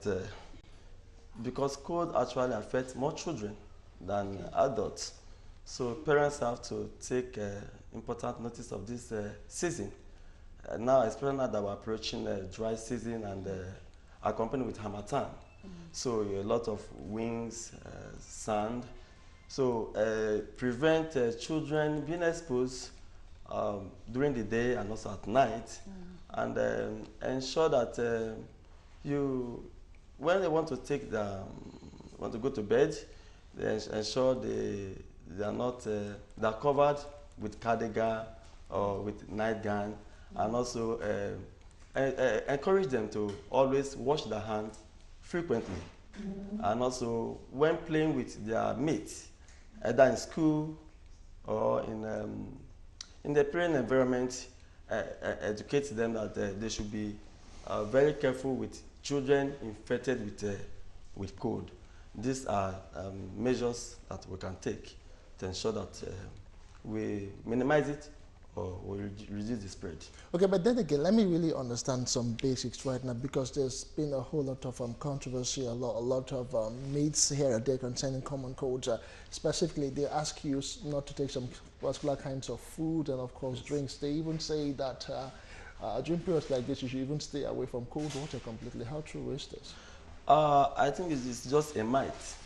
that because cold actually affects more children than adults, so parents have to take important notice of this season. Now, especially now that we're approaching dry season and accompanied with harmattan, so a lot of winds, sand. So prevent children being exposed during the day and also at night, and ensure that you, when they want to take the, want to go to bed, they ensure they are not they are covered with cardigan or with nightgown, and also encourage them to always wash their hands frequently, and also when playing with their mates, either in school or in the parent environment, educate them that they should be very careful with children infected with cold. These are measures that we can take to ensure that we minimize it or we reduce the spread. Okay, but then again, let me really understand some basics right now, because there's been a whole lot of controversy, a lot of myths here and there concerning common colds. Specifically, they ask you not to take some particular kinds of food and, of course, drinks. They even say that during periods like this, you should even stay away from cold water completely. How true is this? I think it's just a myth.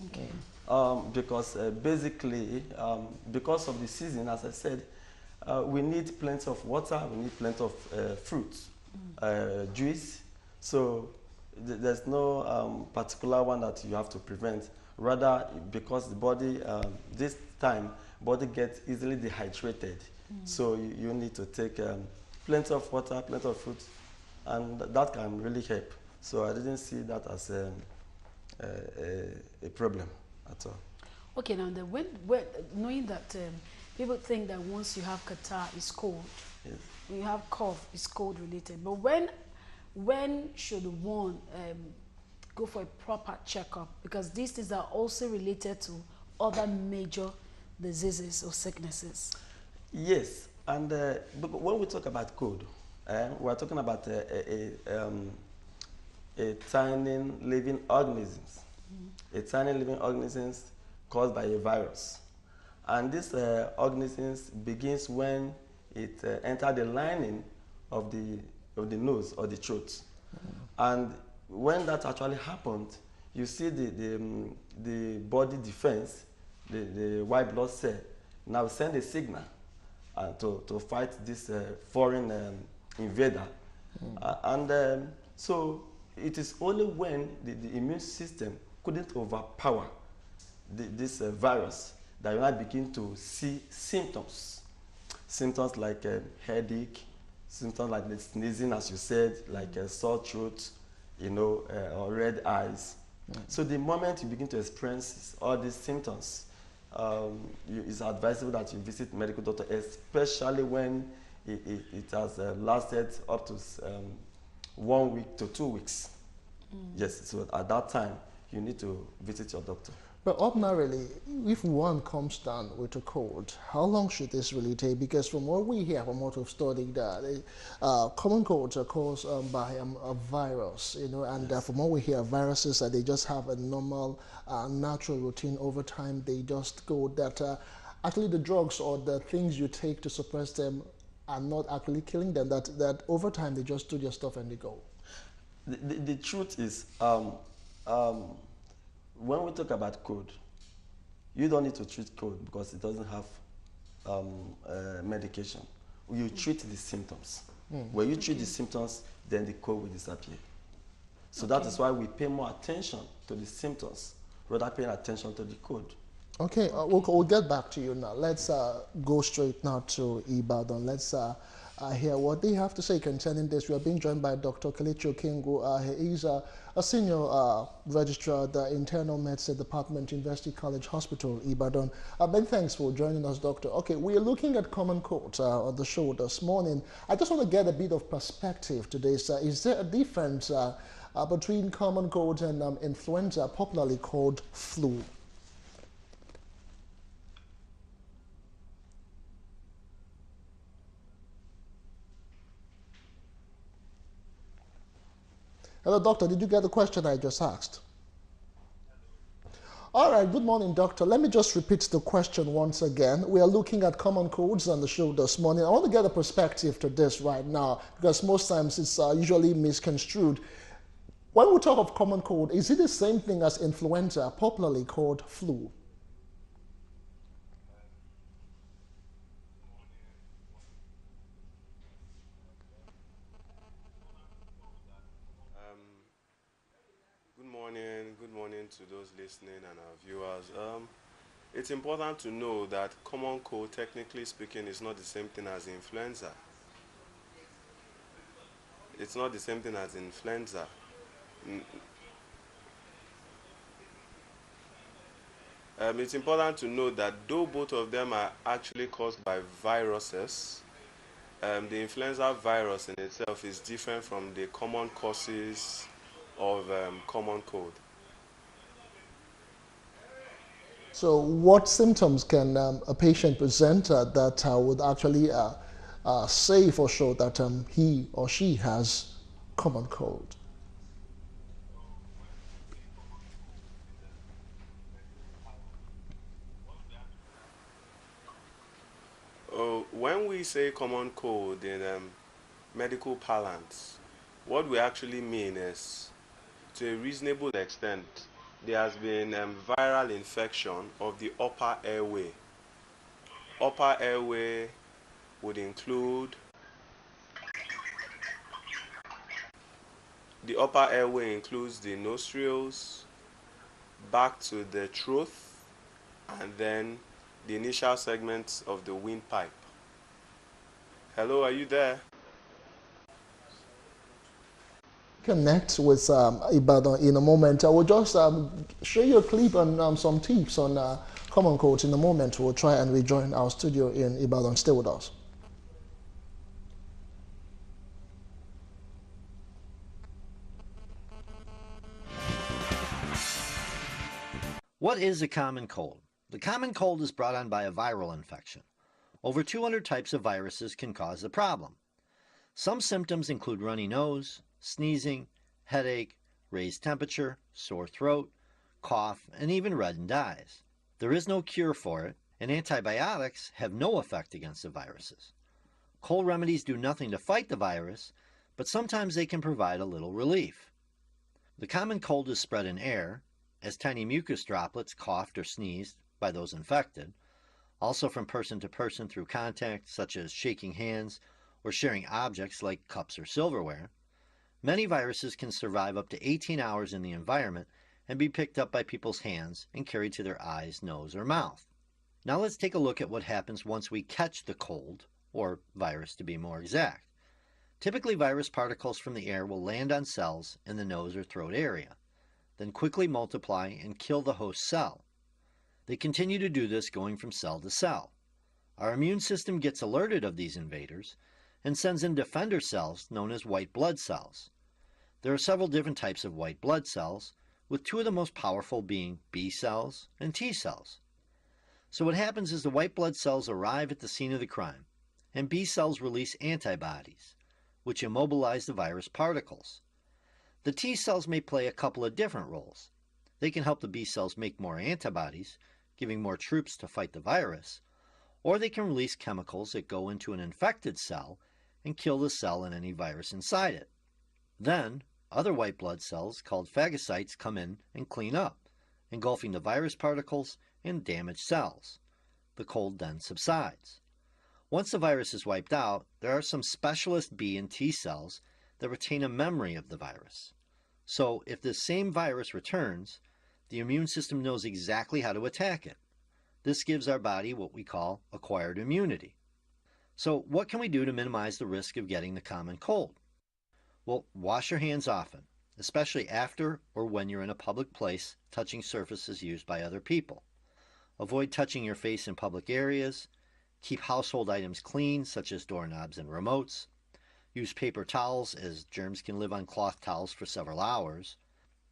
Okay. Because basically, because of the season, as I said, we need plenty of water, we need plenty of fruits, juice. So there's no particular one that you have to prevent. Rather, because the body, this time, body gets easily dehydrated. So you need to take plenty of water, plenty of fruit, and that can really help. So I didn't see that as a problem at all. Okay, now when knowing that people think that once you have catarrh, it's cold. Yes. When you have cough, it's cold related. But when should one go for a proper checkup? Because these things are also related to other major diseases or sicknesses. Yes, and when we talk about cold, we're talking about a tiny living organisms, a tiny living organisms caused by a virus. And this organisms begins when it enters the lining of the nose or the throat. And when that actually happens, you see the body defense, the white blood cell, now send a signal to fight this foreign invader. So it is only when the immune system couldn't overpower this virus that you might begin to see symptoms. Symptoms like headache, symptoms like the sneezing, as you said, like a sore throat, you know, or red eyes. So the moment you begin to experience all these symptoms, it's advisable that you visit medical doctor, especially when it has lasted up to 1 week to 2 weeks. Yes, so at that time, you need to visit your doctor. But ordinarily, if one comes down with a cold, how long should this really take? Because from what we hear, from what we've studied, common colds are caused by a virus, you know, and from what we hear, viruses, they just have a normal, natural routine over time. They just go that actually the drugs or the things you take to suppress them are not actually killing them, that over time they just do their stuff and they go. The truth is, when we talk about cold, you don't need to treat cold because it doesn't have medication. You treat the symptoms. When you treat the symptoms, then the cold will disappear. So that is why we pay more attention to the symptoms rather paying attention to the cold. Okay, we'll get back to you now. Let's go straight now to Ibadan. Let's hear what they have to say concerning this. We are being joined by Dr. Kelechi Okengu. He is a senior registrar at the Internal Medicine Department, University College Hospital, Ibadan. Many thanks for joining us, Doctor. Okay, we are looking at common colds on the show this morning. I just want to get a bit of perspective to this. Is there a difference between common colds and influenza, popularly called flu? Hello, doctor. Did you get the question I just asked? All right, good morning, doctor. Let me just repeat the question once again. We are looking at common colds on the show this morning. I want to get a perspective to this right now because most times it's usually misconstrued. When we talk of common cold, is it the same thing as influenza, popularly called flu? Um, good morning to those listening and our viewers. It's important to know that common cold, technically speaking, is not the same thing as influenza. It's not the same thing as influenza. Mm, it's important to know that though both of them are actually caused by viruses, the influenza virus in itself is different from the common causes of common cold. So, what symptoms can a patient present that would actually say for sure that he or she has common cold? When we say common cold in medical parlance, what we actually mean is, to a reasonable extent, there has been viral infection of the upper airway. Upper airway would include the upper airway includes the nostrils, back to the throat, and then the initial segments of the windpipe. Hello, are you there? Connect with Ibadan in a moment. I will just show you a clip on some tips on common colds in a moment. We'll try and rejoin our studio in Ibadan. Stay with us. What is a common cold? The common cold is brought on by a viral infection. Over 200 types of viruses can cause the problem. Some symptoms include runny nose, sneezing, headache, raised temperature, sore throat, cough, and even reddened eyes. There is no cure for it, and antibiotics have no effect against the viruses. Cold remedies do nothing to fight the virus, but sometimes they can provide a little relief. The common cold is spread in air, as tiny mucus droplets coughed or sneezed by those infected, also from person to person through contact, such as shaking hands or sharing objects like cups or silverware. Many viruses can survive up to 18 hours in the environment and be picked up by people's hands and carried to their eyes, nose, or mouth. Now let's take a look at what happens once we catch the cold, or virus to be more exact. Typically, virus particles from the air will land on cells in the nose or throat area, then quickly multiply and kill the host cell. They continue to do this going from cell to cell. Our immune system gets alerted of these invaders and sends in defender cells known as white blood cells. There are several different types of white blood cells, with two of the most powerful being B cells and T cells. So what happens is the white blood cells arrive at the scene of the crime, and B cells release antibodies, which immobilize the virus particles. The T cells may play a couple of different roles. They can help the B cells make more antibodies, giving more troops to fight the virus, or they can release chemicals that go into an infected cell and kill the cell and any virus inside it. Then, other white blood cells called phagocytes come in and clean up, engulfing the virus particles and damaged cells. The cold then subsides. Once the virus is wiped out, there are some specialist B and T cells that retain a memory of the virus. So if this same virus returns, the immune system knows exactly how to attack it. This gives our body what we call acquired immunity. So what can we do to minimize the risk of getting the common cold? Well, wash your hands often, especially after or when you're in a public place touching surfaces used by other people. Avoid touching your face in public areas. Keep household items clean, such as doorknobs and remotes. Use paper towels, as germs can live on cloth towels for several hours.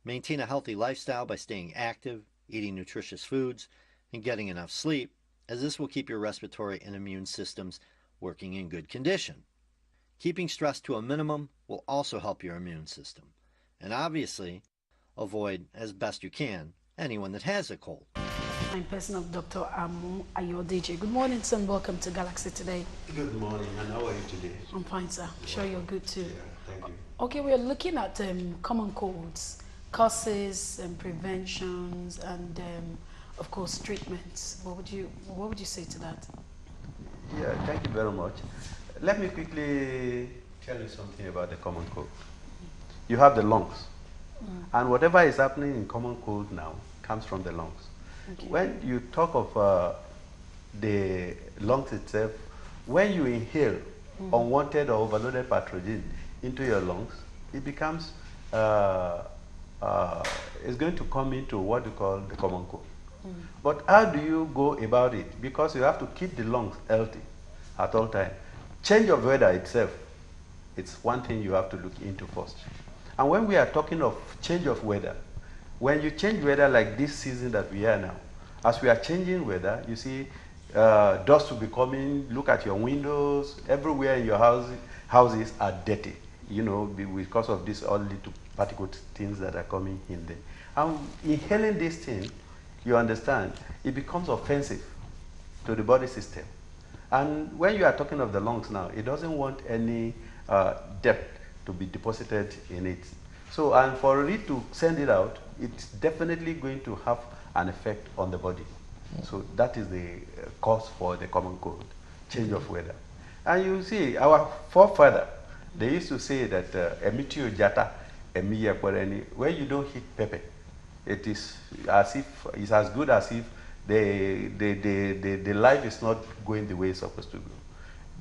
Maintain a healthy lifestyle by staying active, eating nutritious foods, and getting enough sleep, as this will keep your respiratory and immune systems working in good condition. Keeping stress to a minimum will also help your immune system, and obviously avoid as best you can anyone that has a cold. I'm person of Dr. Amu Ayodeji. Good morning, sir, and welcome to Galaxy Today. Good morning, and how are you today? I'm fine, sir. I'm sure you're good too. Yeah, thank you. Okay, we're looking at common colds, causes and preventions, and of course treatments. What would you say to that? Yeah, thank you very much. Let me quickly tell you something about the common cold. You have the lungs, and whatever is happening in common cold now comes from the lungs. Okay. When you talk of the lungs itself, when you inhale unwanted or overloaded pathogen into your lungs, it becomes, it's going to come into what we call the common cold. But how do you go about it? Because you have to keep the lungs healthy at all times. Change of weather itself, it's one thing you have to look into first. And when we are talking of change of weather, when you change weather like this season that we are now, as we are changing weather, you see dust will be coming, look at your windows, everywhere in your houses are dirty, you know, because of this all little particle things that are coming in there. And inhaling this thing, you understand, it becomes offensive to the body system. And when you are talking of the lungs now, it doesn't want any depth to be deposited in it. So, and for it to send it out, it's definitely going to have an effect on the body. So that is the cause for the common cold, change of weather. And you see, our forefather, they used to say that emitio jata, emiya kwareni, when you don't heat pepper, it is as if, it's as good as if the life is not going the way it's supposed to go.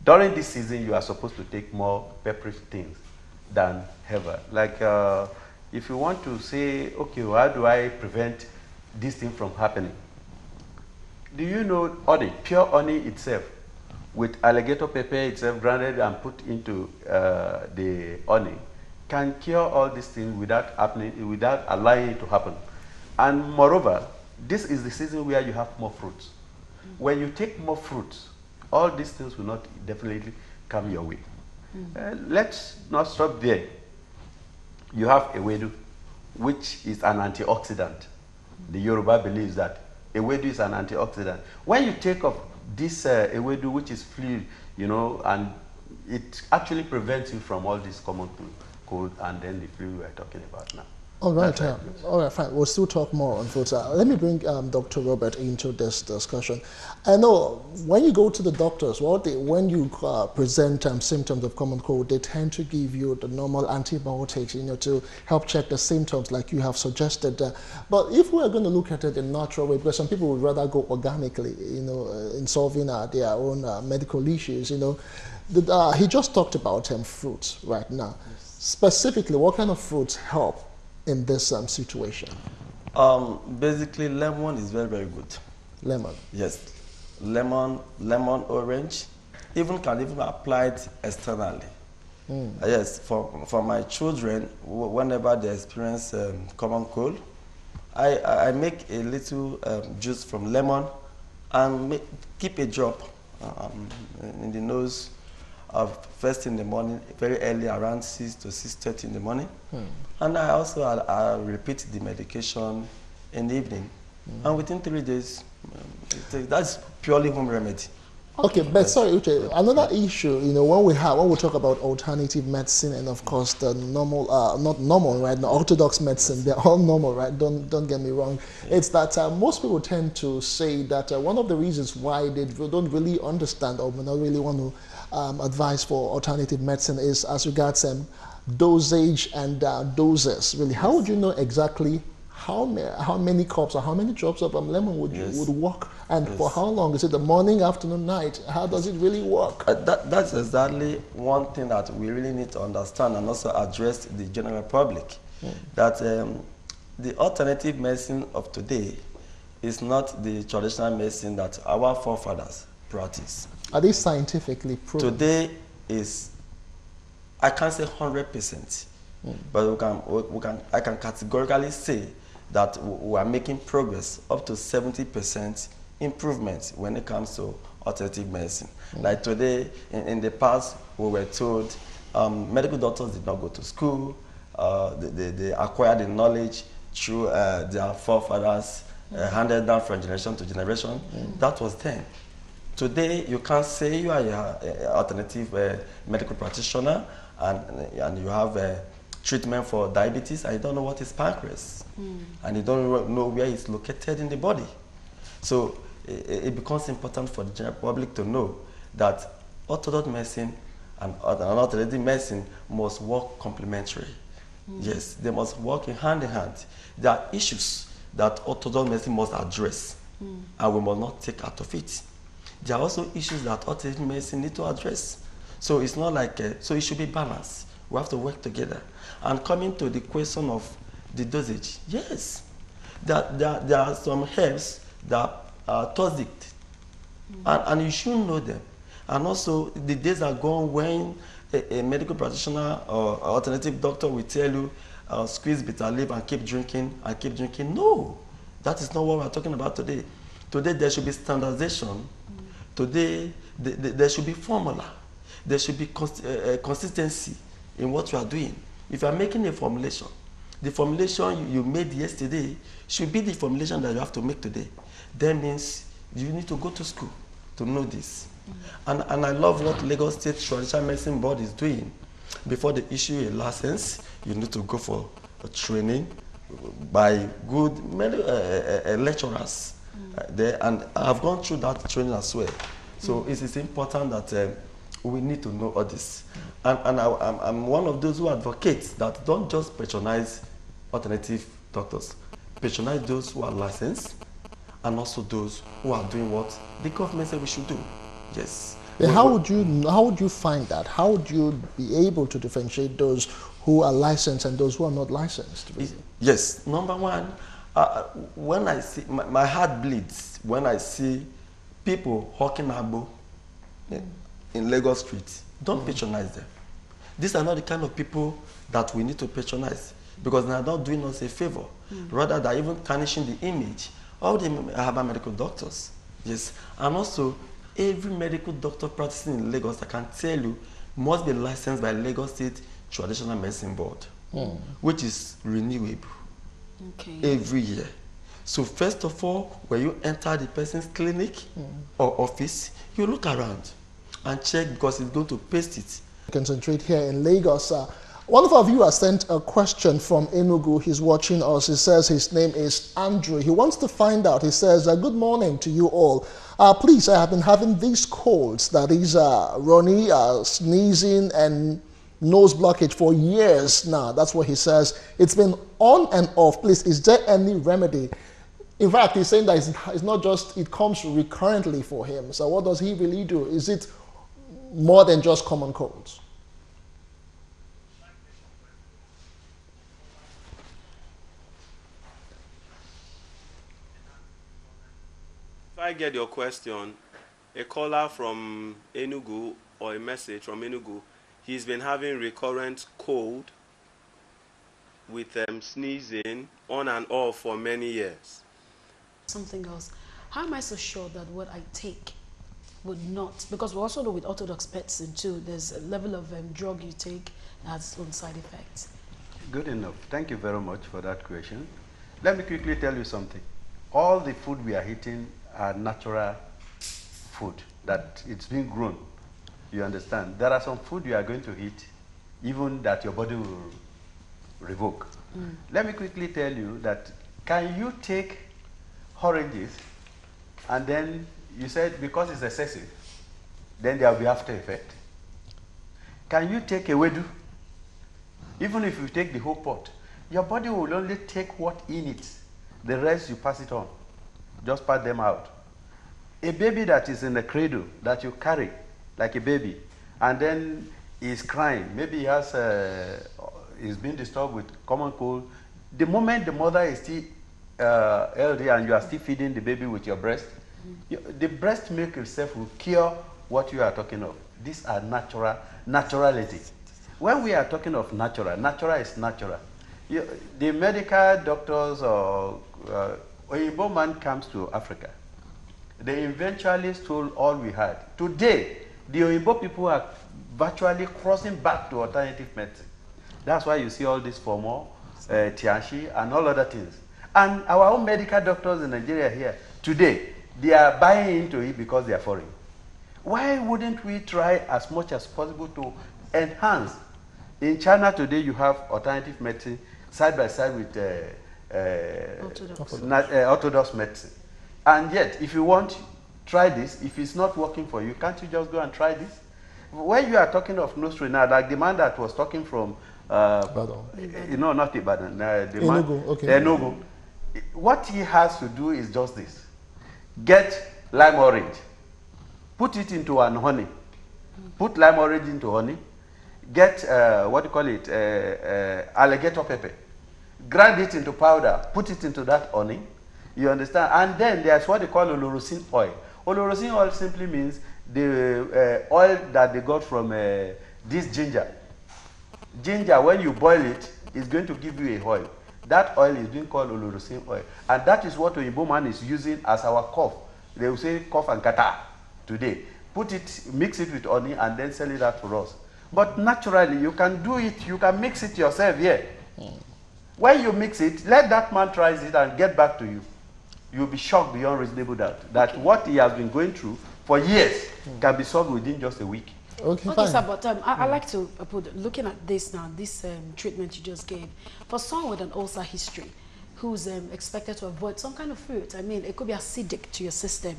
During this season, you are supposed to take more peppery things than ever. Like if you want to say, okay, well, how do I prevent this thing from happening? Do you know honey, pure honey itself, with alligator pepper itself grounded and put into the honey, can cure all these things without allowing it to happen. And moreover, this is the season where you have more fruits. When you take more fruits, all these things will not definitely come your way. Let's not stop there. You have ewedu, which is an antioxidant. The Yoruba believes that ewedu is an antioxidant. When you take of this ewedu, which is fluid, you know, and it actually prevents you from all this common cold and then the flu we are talking about now. All right, all right, fine. We'll still talk more on food. Let me bring Dr. Robert into this discussion. I know when you go to the doctors, when you present symptoms of common cold, they tend to give you the normal antibiotics, you know, to help check the symptoms, like you have suggested. But if we are going to look at it in a natural way, because some people would rather go organically, you know, in solving their own medical issues, you know, he just talked about fruits right now. Yes. Specifically, what kind of fruits help in this situation? Basically, lemon is very, very good. Lemon? Yes. Lemon, orange, can even be applied externally. Yes, for my children, whenever they experience common cold, I make a little juice from lemon and keep a drop in the nose first in the morning, very early, around 6 to 6:30 in the morning. And I also I repeat the medication in the evening. And within 3 days, that's purely home remedy. Okay, but sorry, Uche, another issue, you know, when we talk about alternative medicine and of course the normal, not normal, right? The orthodox medicine, they're all normal, right? Don't get me wrong. Yeah. It's that most people tend to say that one of the reasons why they don't really understand or not really want to advise for alternative medicine is as regards dosage and doses. Really, how would you know exactly how many cups or how many drops of lemon would work, and for how long? Is it the morning, afternoon, night? How does it really work? That's exactly one thing that we really need to understand and also address the general public. That the alternative medicine of today is not the traditional medicine that our forefathers practiced. Are they scientifically proven? Today is, I can't say 100%, but I can categorically say that we are making progress up to 70% improvement when it comes to alternative medicine. Like today, in the past, we were told medical doctors did not go to school, they acquire the knowledge through their forefathers, handed down from generation to generation. That was then. Today, you can't say you are an alternative medical practitioner and you have treatment for diabetes and you don't know what is pancreas. And you don't know where it's located in the body. So it becomes important for the general public to know that orthodox medicine and alternative medicine must work complementary. Yes, they must work in hand. There are issues that orthodox medicine must address, and we must not take out of it. There are also issues that alternative medicine need to address. So it's not like, so it should be balanced. We have to work together. And coming to the question of the dosage, yes, there are some herbs that are toxic, and you should know them. And also, the days are gone when a medical practitioner or alternative doctor will tell you, squeeze bitter leaf and keep drinking and keep drinking. No, that is not what we're talking about today. Today, there should be standardization. Today, there should be formula. There should be consistency in what you are doing. If you are making a formulation, the formulation you made yesterday should be the formulation that you have to make today. That means you need to go to school to know this. And I love what Lagos State Traditional Medicine Board is doing. Before they issue a license, you need to go for a training by good lecturers there. And I've gone through that training as well. So it is important that we need to know all this. And I'm one of those who advocates that don't just patronize alternative doctors. Patronize those who are licensed and also those who are doing what the government said we should do. Yes. How would you find that? How would you be able to differentiate those who are licensed and those who are not licensed? Yes. Number one, when I see my heart bleeds when I see people hawking abo in Lagos streets. Don't patronize them. These are not the kind of people that we need to patronize because they are not doing us a favor. Rather, they're even tarnishing the image of the herbal medical doctors. Yes. And also, every medical doctor practicing in Lagos, I can tell you, must be licensed by Lagos State Traditional Medicine Board, which is renewable every year. So first of all, when you enter the person's clinic or office, you look around and check because it's going to paste it. Concentrate here in Lagos. One of our viewers sent a question from Enugu. He's watching us. He says his name is Andrew. He wants to find out. He says, good morning to you all. Please, I have been having these colds, that is runny, sneezing, and nose blockage for years now. That's what he says. It's been on and off. Please, is there any remedy? In fact, he's saying that it's not just, it comes recurrently for him. So what does he really do? Is it more than just common colds? If I get your question, a caller from Enugu or a message from Enugu, he's been having recurrent cold with sneezing on and off for many years. Something else. How am I so sure that what I take would not, because we also know with orthodox medicine too, there's a level of drug you take that has its own side effects. Good enough. Thank you very much for that question. Let me quickly tell you something. All the food we are eating are natural food, that it's been grown. You understand? There are some food you are going to eat, even that your body will revoke. Let me quickly tell you that, can you take oranges and then you said because it's excessive, then there will be after effect? Can you take a wedu? Even if you take the whole pot, your body will only take what in it. The rest you pass it on. Just pass them out. A baby that is in the cradle that you carry like a baby, and then is crying, maybe he has is being disturbed with common cold. The moment the mother is still healthy and you are still feeding the baby with your breast, the breast milk itself will cure what you are talking of. These are naturality. When we are talking of natural is natural. The medical doctors or Oyinbo man comes to Africa. They eventually stole all we had. Today, the Oyinbo people are virtually crossing back to alternative medicine. That's why you see all this FOMO, Tianchi, and all other things. And our own medical doctors in Nigeria here, today, they are buying into it because they are foreign. Why wouldn't we try as much as possible to enhance? In China today, you have alternative medicine side by side with orthodox medicine. And yet, if you want, try this. If it's not working for you, can't you just go and try this? When you are talking of nose now, like the man that was talking from, no, not Ibadan, Enugu, okay. Enugu, what he has to do is just this. Get lime orange, put it into an honey, put lime orange into honey, get, what do you call it, alligator pepper, grind it into powder, put it into that honey, you understand? And then there's what they call olorosin oil. Olorosin oil simply means the oil that they got from this ginger. Ginger, when you boil it, is going to give you a oil. That oil is being called olorosin oil. And that is what Oyinbo man is using as our cough. They will say cough and catarrh today. Put it, mix it with honey, and then sell it out for us. But naturally, you can do it, you can mix it yourself here. When you mix it, let that man try it and get back to you. You'll be shocked beyond reasonable doubt that what he has been going through for years can be solved within just a week. Okay, okay, fine. sir, but I like to put, looking at this now, this treatment you just gave, for someone with an ulcer history, who's expected to avoid some kind of fruit. I mean, it could be acidic to your system,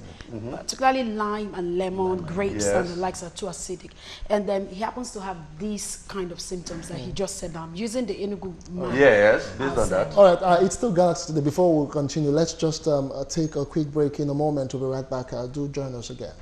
particularly lime and lemon, grapes, and the likes are too acidic. And then he happens to have these kind of symptoms that he just said. I'm using the Enugu man. Yes, based on that. All right, it's still Galaxy today. Before we continue, let's just take a quick break in a moment. We'll be right back. Do join us again.